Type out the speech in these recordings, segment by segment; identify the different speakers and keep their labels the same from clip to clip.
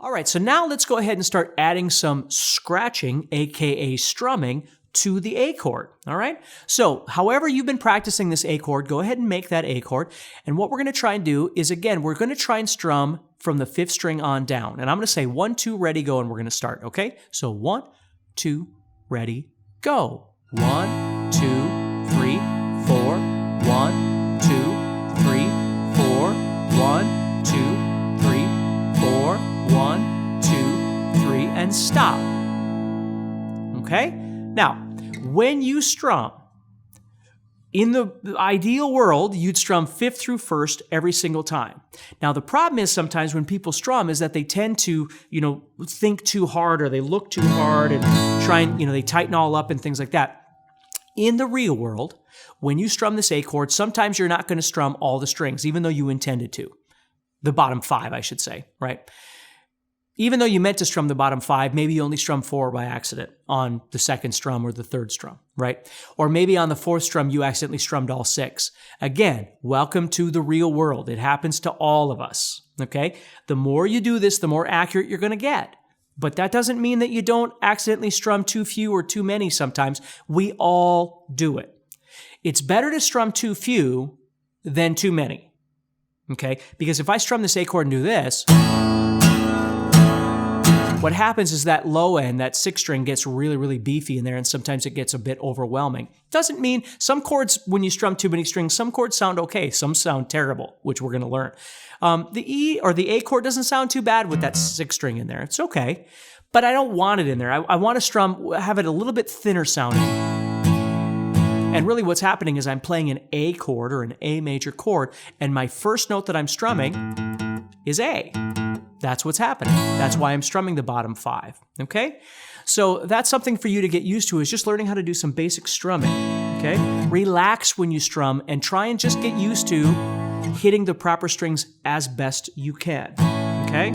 Speaker 1: All right, so now let's go ahead and start adding some scratching, aka strumming, to the A chord, all right? So however you've been practicing this A chord, go ahead and make that A chord. And what we're gonna try and do is, again, we're gonna try and strum from the 5th string on down. And I'm gonna say 1, 2, ready, go, and we're gonna start, okay? So 1, 2, ready, go. 1, 2, 3, 4, 1, 2, 3, 4, 1, 2, 3, 4, 1, 2, 3, and stop. Okay? Now, when you strum, in the ideal world, you'd strum 5th through 1st every single time. Now, the problem is sometimes when people strum is that they tend to, think too hard, or they look too hard and try and, they tighten all up and things like that. In the real world, when you strum this A chord, sometimes you're not going to strum all the strings, even though you intended to. The bottom 5, I should say, right? Even though you meant to strum the bottom 5, maybe you only strum 4 by accident on the 2nd strum or the 3rd strum, right? Or maybe on the 4th strum, you accidentally strummed all 6. Again, welcome to the real world. It happens to all of us, okay? The more you do this, the more accurate you're going to get. But that doesn't mean that you don't accidentally strum too few or too many sometimes. We all do it. It's better to strum too few than too many, okay? Because if I strum this A chord and do this, what happens is that low end, that 6th string, gets really, really beefy in there, and sometimes it gets a bit overwhelming. Doesn't mean some chords, when you strum too many strings, some chords sound okay, some sound terrible, which we're going to learn. The E or the A chord doesn't sound too bad with that 6th string in there. It's okay, but I don't want it in there. I want to strum, have it a little bit thinner sounding. And really what's happening is I'm playing an A chord or an A major chord, and my first note that I'm strumming is A. That's what's happening. That's why I'm strumming the bottom 5, okay? So that's something for you to get used to, is just learning how to do some basic strumming, okay? Relax when you strum and try and just get used to hitting the proper strings as best you can, okay?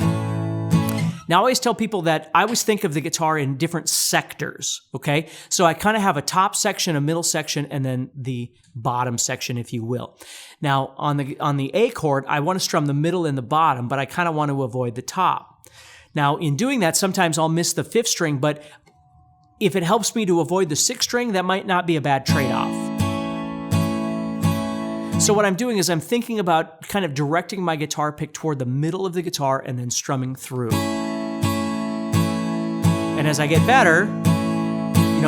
Speaker 1: Now, I always tell people that I always think of the guitar in different sectors, okay? So I kind of have a top section, a middle section, and then the bottom section, if you will. Now, on the A chord, I want to strum the middle and the bottom, but I kind of want to avoid the top. Now, in doing that, sometimes I'll miss the 5th string, but if it helps me to avoid the 6th string, that might not be a bad trade-off. So what I'm doing is I'm thinking about kind of directing my guitar pick toward the middle of the guitar and then strumming through. And as I get better,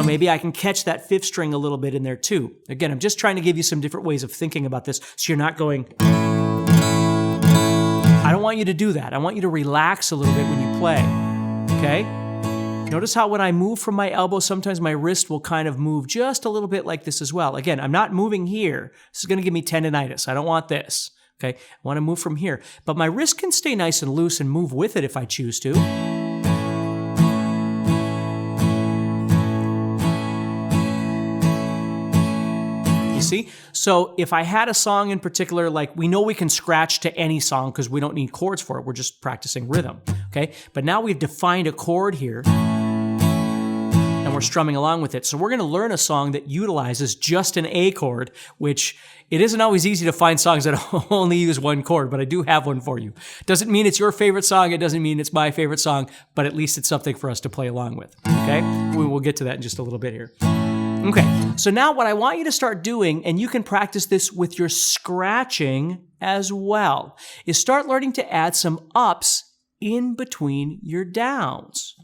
Speaker 1: maybe I can catch that 5th string a little bit in there too. Again, I'm just trying to give you some different ways of thinking about this so you're not going, I don't want you to do that. I want you to relax a little bit when you play, okay? Notice how when I move from my elbow, sometimes my wrist will kind of move just a little bit like this as well. Again, I'm not moving here. This is going to give me tendinitis. I don't want this, okay? I want to move from here. But my wrist can stay nice and loose and move with it if I choose to. See? So if I had a song in particular, like we know we can scratch to any song because we don't need chords for it. We're just practicing rhythm, okay? But now we've defined a chord here and we're strumming along with it. So we're going to learn a song that utilizes just an A chord, which it isn't always easy to find songs that only use one chord, but I do have one for you. Doesn't mean it's your favorite song. It doesn't mean it's my favorite song, but at least it's something for us to play along with, okay? We'll get to that in just a little bit here. Okay, so now what I want you to start doing, and you can practice this with your scratching as well, is start learning to add some ups in between your downs.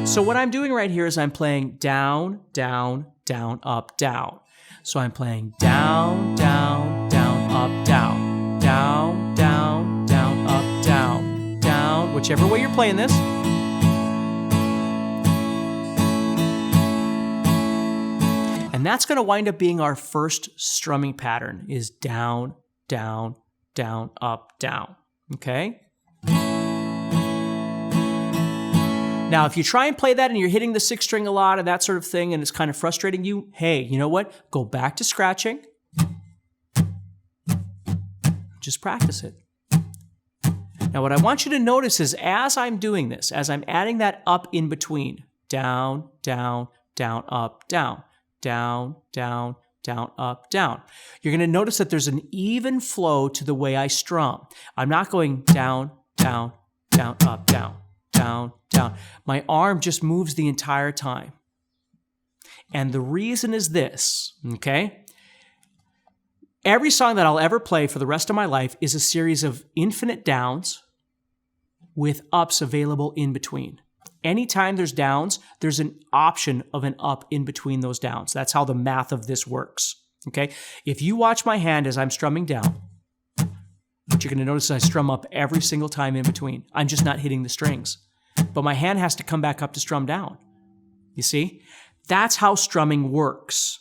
Speaker 1: So what I'm doing right here is I'm playing down, down, down, up, down. So I'm playing down, down, down, up, down, down, down, down, up, down, down, whichever way you're playing this. And that's going to wind up being our first strumming pattern, is down, down, down, up, down, okay? Now, if you try and play that and you're hitting the 6th string a lot and that sort of thing and it's kind of frustrating you, hey, you know what? Go back to scratching. Just practice it. Now, what I want you to notice is as I'm doing this, as I'm adding that up in between, down, down, down, up, down, down, down, down, up, down. You're going to notice that there's an even flow to the way I strum. I'm not going down, down, down, up, down, down, down. My arm just moves the entire time. And the reason is this, okay? Every song that I'll ever play for the rest of my life is a series of infinite downs with ups available in between. Anytime there's downs, there's an option of an up in between those downs. That's how the math of this works, okay? If you watch my hand as I'm strumming down, what you're going to notice is I strum up every single time in between. I'm just not hitting the strings. But my hand has to come back up to strum down. You see? That's how strumming works,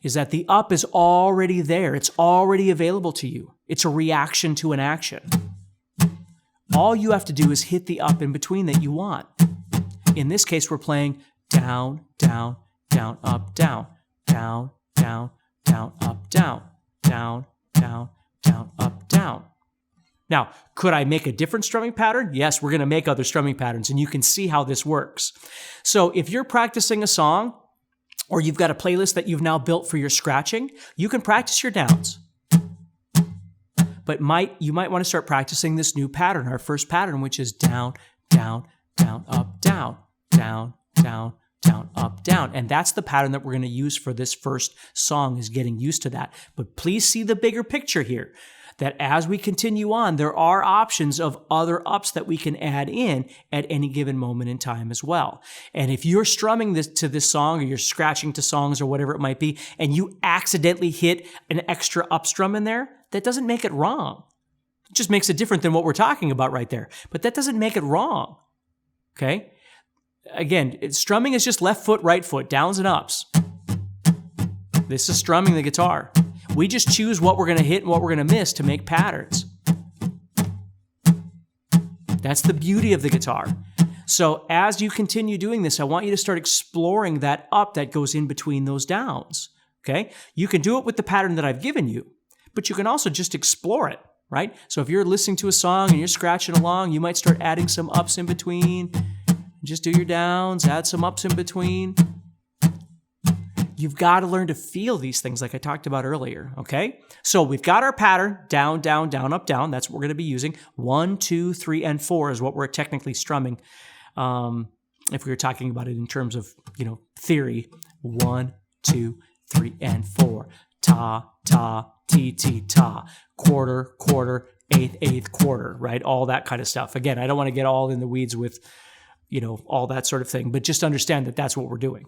Speaker 1: is that the up is already there. It's already available to you. It's a reaction to an action. All you have to do is hit the up in between that you want. In this case, we're playing down, down, down, up, down, down, down, down, up, down, down, down, down, up, down. Now, could I make a different strumming pattern? Yes, we're going to make other strumming patterns, and you can see how this works. So if you're practicing a song, or you've got a playlist that you've now built for your scratching, you can practice your downs. But you might want to start practicing this new pattern, our first pattern, which is down, down, down, up, down, down, down, down, up, down. And that's the pattern that we're going to use for this first song, is getting used to that. But please see the bigger picture here, that as we continue on, there are options of other ups that we can add in at any given moment in time as well. And if you're strumming to this song, or you're scratching to songs or whatever it might be, and you accidentally hit an extra up strum in there, that doesn't make it wrong. It just makes it different than what we're talking about right there. But that doesn't make it wrong. Okay? Again, strumming is just left foot, right foot, downs and ups. This is strumming the guitar. We just choose what we're going to hit and what we're going to miss to make patterns. That's the beauty of the guitar. So as you continue doing this, I want you to start exploring that up that goes in between those downs. Okay? You can do it with the pattern that I've given you, but you can also just explore it, right? So if you're listening to a song and you're scratching along, you might start adding some ups in between. Just do your downs, add some ups in between. You've got to learn to feel these things like I talked about earlier, okay? So we've got our pattern, down, down, down, up, down. That's what we're going to be using. 1, 2, 3, and 4 is what we're technically strumming. If we were talking about it in terms of, theory. 1, 2, 3, and 4. Ta, ta, ti, ti, ta. Quarter, quarter, eighth, eighth, quarter, right? All that kind of stuff. Again, I don't want to get all in the weeds with, all that sort of thing, but just understand that that's what we're doing.